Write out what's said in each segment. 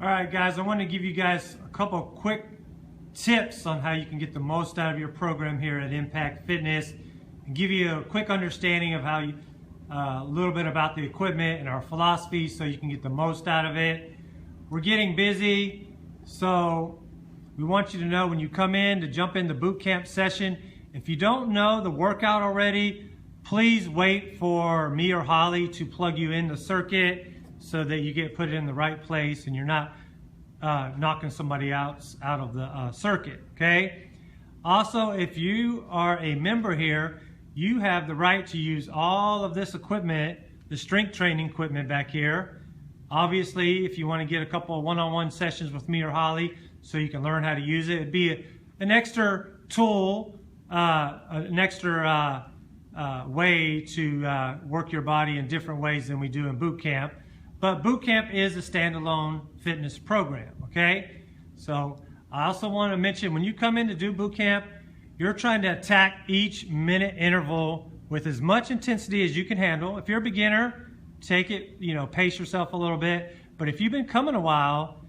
All right, guys, I want to give you guys a couple quick tips on how you can get the most out of your program here at Impact Fitness and give you a quick understanding of how you, a little bit about the equipment and our philosophy so you can get the most out of it. We're getting busy, so we want you to know when you come in to jump in the boot camp session, if you don't know the workout already, please wait for me or Holly to plug you in the circuit so that you get put in the right place and you're not knocking somebody out of the circuit, okay? Also, if you are a member here, you have the right to use all of this equipment, the strength training equipment back here. Obviously, if you want to get a couple of one-on-one sessions with me or Holly so you can learn how to use it, it'd be an extra tool, an extra way to work your body in different ways than we do in boot camp. But boot camp is a standalone fitness program, okay? So I also want to mention when you come in to do boot camp, you're trying to attack each minute interval with as much intensity as you can handle. If you're a beginner, take it, pace yourself a little bit. But if you've been coming a while,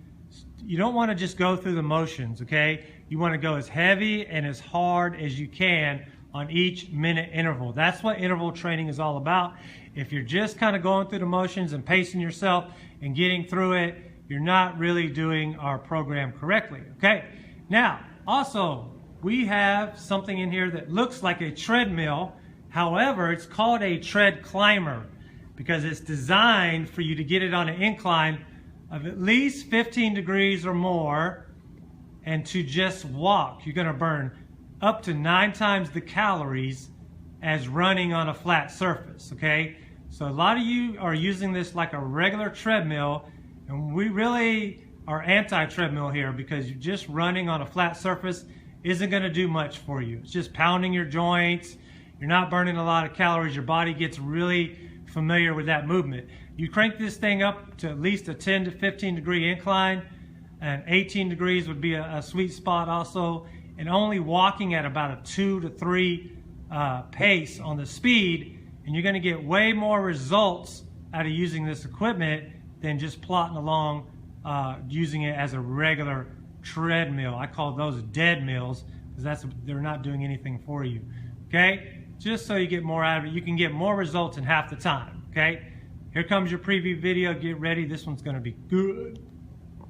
you don't want to just go through the motions, okay? You want to go as heavy and as hard as you can on each minute interval. That's what interval training is all about. If you're just kind of going through the motions and pacing yourself and getting through it, you're not really doing our program correctly, okay? Now, also, we have something in here that looks like a treadmill. However, it's called a tread climber because it's designed for you to get it on an incline of at least 15 degrees or more and to just walk. You're gonna burn up to 9 times the calories as running on a flat surface, okay? So a lot of you are using this like a regular treadmill, and we really are anti-treadmill here because you're just running on a flat surface isn't gonna do much for you. It's just pounding your joints. You're not burning a lot of calories. Your body gets really familiar with that movement. You crank this thing up to at least a 10 to 15 degree incline, and 18 degrees would be a sweet spot also, and only walking at about a 2 to 3 pace on the speed, and you're going to get way more results out of using this equipment than just plodding along using it as a regular treadmill. I call those dead mills because they're not doing anything for you, okay? Just so you get more out of it. You can get more results in half the time, okay? Here comes your preview video. Get ready. This one's going to be good.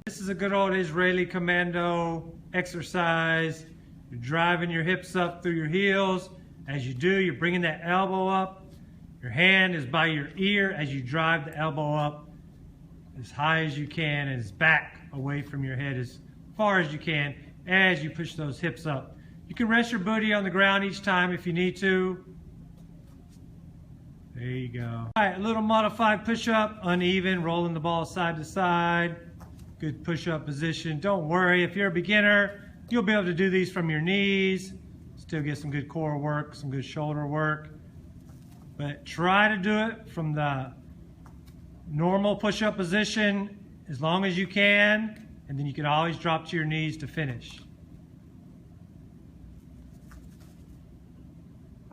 This is a good old Israeli commando exercise. You're driving your hips up through your heels. As you do, you're bringing that elbow up. Your hand is by your ear as you drive the elbow up as high as you can and as back away from your head as far as you can as you push those hips up. You can rest your booty on the ground each time if you need to. There you go. All right, a little modified push-up, uneven, rolling the ball side to side. Good push-up position. Don't worry, if you're a beginner, you'll be able to do these from your knees. Still get some good core work, some good shoulder work. But try to do it from the normal push-up position as long as you can, and then you can always drop to your knees to finish.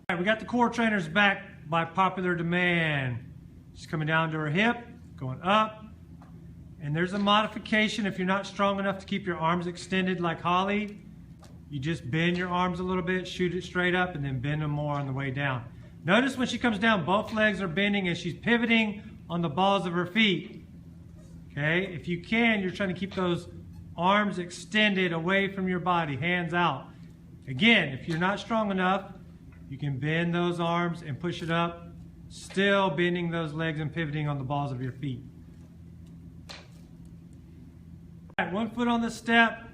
All right, we got the core trainers back by popular demand. Just coming down to her hip, going up. And there's a modification if you're not strong enough to keep your arms extended like Holly. You just bend your arms a little bit, shoot it straight up, and then bend them more on the way down. Notice when she comes down, both legs are bending and she's pivoting on the balls of her feet. Okay, if you can, you're trying to keep those arms extended away from your body, hands out. Again, if you're not strong enough, you can bend those arms and push it up, still bending those legs and pivoting on the balls of your feet. All right, 1 foot on the step.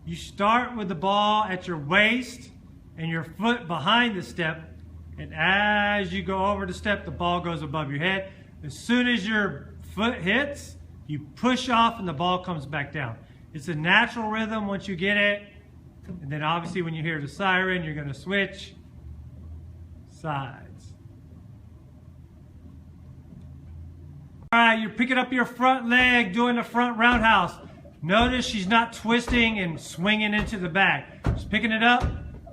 You start with the ball at your waist and your foot behind the step. And as you go over the step, the ball goes above your head. As soon as your foot hits, you push off and the ball comes back down. It's a natural rhythm once you get it. And then obviously when you hear the siren, you're going to switch sides. All right, you're picking up your front leg, doing the front roundhouse. Notice she's not twisting and swinging into the back. She's picking it up,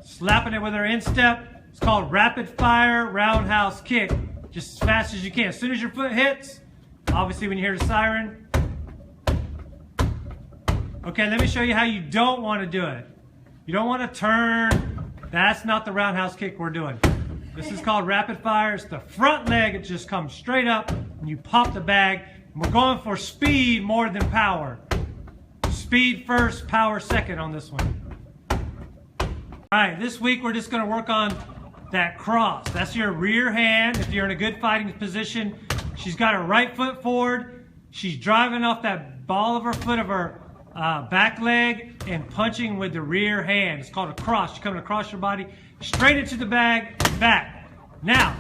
slapping it with her instep. It's called rapid fire roundhouse kick. Just as fast as you can. As soon as your foot hits, obviously when you hear the siren, Okay, let me show you how you don't want to do it. You don't want to turn. That's not the roundhouse kick we're doing. This is called rapid fire. It's the front leg. It just comes straight up and you pop the bag. And we're going for speed more than power. Speed first, power second on this one. All right, this week we're just going to work on that cross. That's your rear hand. If you're in a good fighting position, she's got her right foot forward. She's driving off that ball of her foot of her back leg and punching with the rear hand. It's called a cross. You're coming across your body, straight into the bag, back. Now,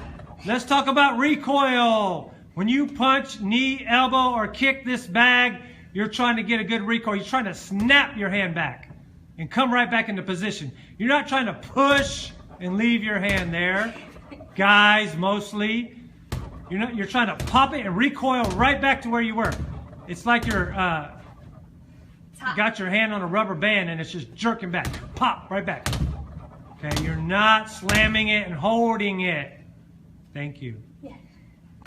let's talk about recoil. When you punch, knee, elbow, or kick this bag, you're trying to get a good recoil. You're trying to snap your hand back and come right back into position. You're not trying to push and leave your hand there. Guys, mostly. You're trying to pop it and recoil right back to where you were. It's like you're you got your hand on a rubber band and it's just jerking back. Pop, right back. Okay, you're not slamming it and holding it. Thank you.